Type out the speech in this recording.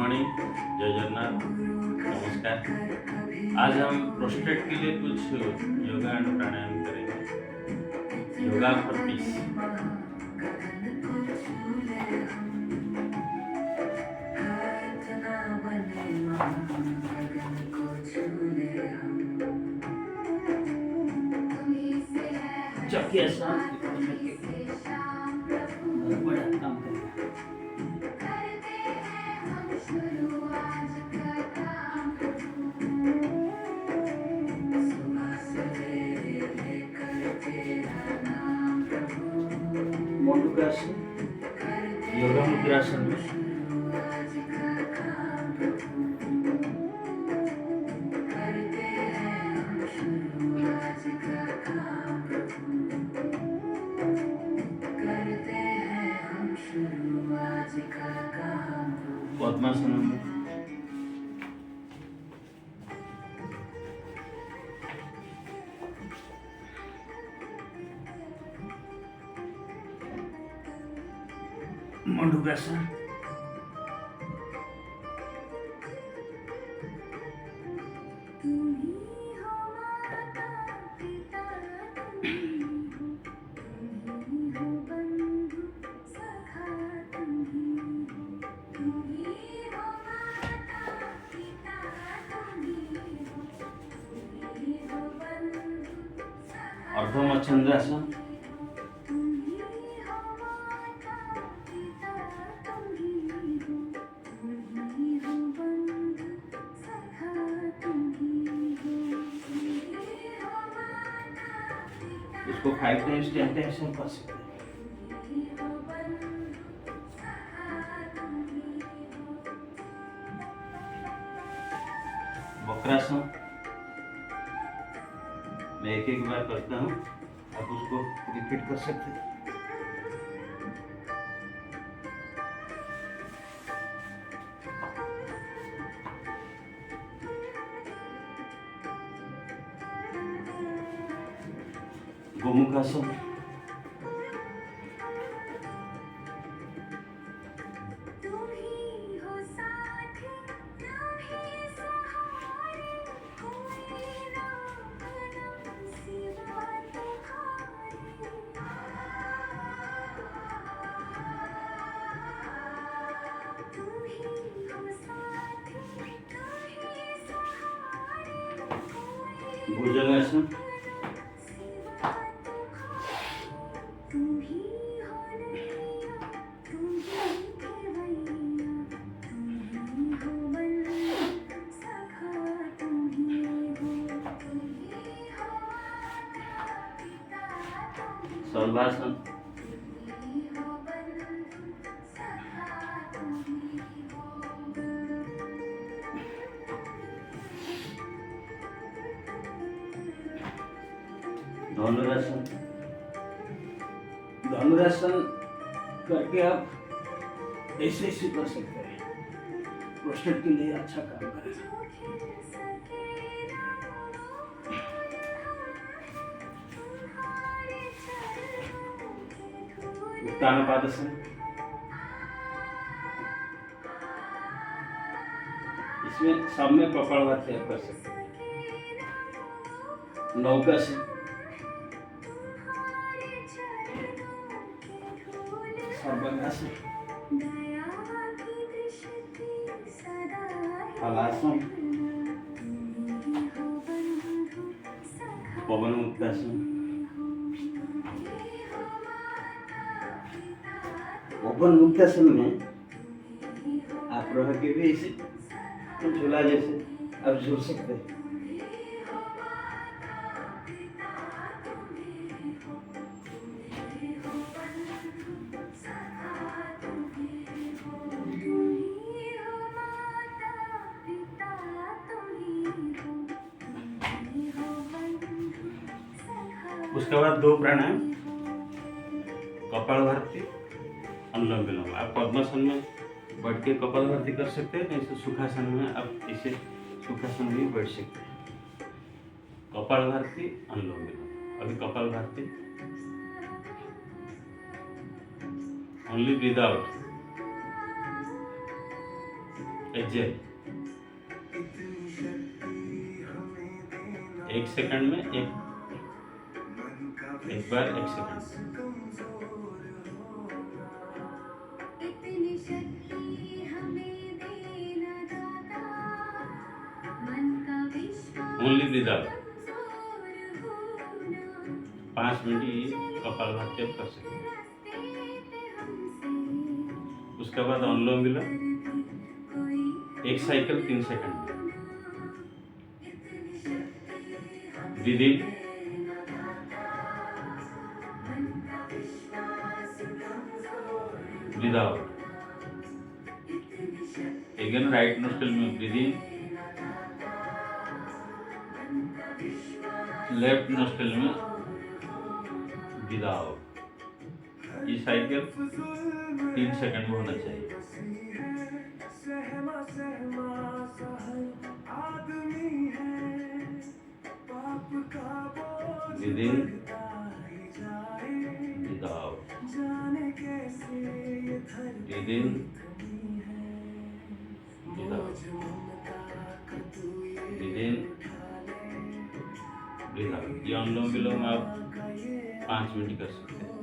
जयमणि, जय जगन्नाथ, नमस्कार। आज हम प्रोस्टेट के लिए कुछ योगा एंड प्राणायाम करेंगे। Yoga for piece. चौकी आसान बड़ा काम करेगा। मोंडुकासन, योगा मुद्रासन में पद्मासन में मंडूकासन, अर्धमचंद्रासन, इसको 5 टाइम्स 10 टाइम्स हम कर सकते हैं। वक्रासन मैं एक बार करता हूँ, आप उसको रिपीट कर सकते हैं। गोमुखासन, भुजंगासन, शलभासन, धनुरासन। धनुरासन करके आप ऐसे ऐसे कर सकते हैं, प्रोस्टेट के लिए अच्छा काम करेगा। उत्तानपादासन, इसमें सब में कपालभाति आप कर सकते हैं। नौकासन, सर्वांगासन, हलासन, पवन मुक्तासन। पवन मुक्तासन में आप रह के भी इसे झूला जैसे आप झूल सकते हैं। उसके बाद 2 प्राणायाम, कपालभाति, अनुलोम विलोम। आप पद्मासन में बैठ के कपालभाति कर सकते हैं, नहीं तो सुखासन में आप इसे सुखासन में बैठ सकते हैं। कपालभाति, अनुलोम विलोम। अभी Kapalbhati, only breathe out exhale 1 second में एक बार 1 सेकंड। इतनी शक्ति हमें देना दाता, मन का विश्वास ओनली ब्रीद आउट। कमजोर होना, 5 मिनट ही कपालभाति आप कर सकते हैं। रास्ते पे हमसे उसके बाद अनुलोम विलोम कोई 1 साइकिल 3 सेकंड में। इतनी शक्ति हमें ब्रीद इन, देना दाता, मन का विश्वास कमजोर ब्रीद आउट। इतनी शक्ति अगेन राइट नोस्ट्रल में ब्रीद इन, लेफ्ट नोस्ट्रल में ब्रीद आउट। ये साइकिल 3 सेकंड में होना चाहिए। Breathe in, breathe out, breathe in, breathe out, breathe in, breathe out. ये अनुलोम विलोम आप 5 मिनट कर सकते हैं।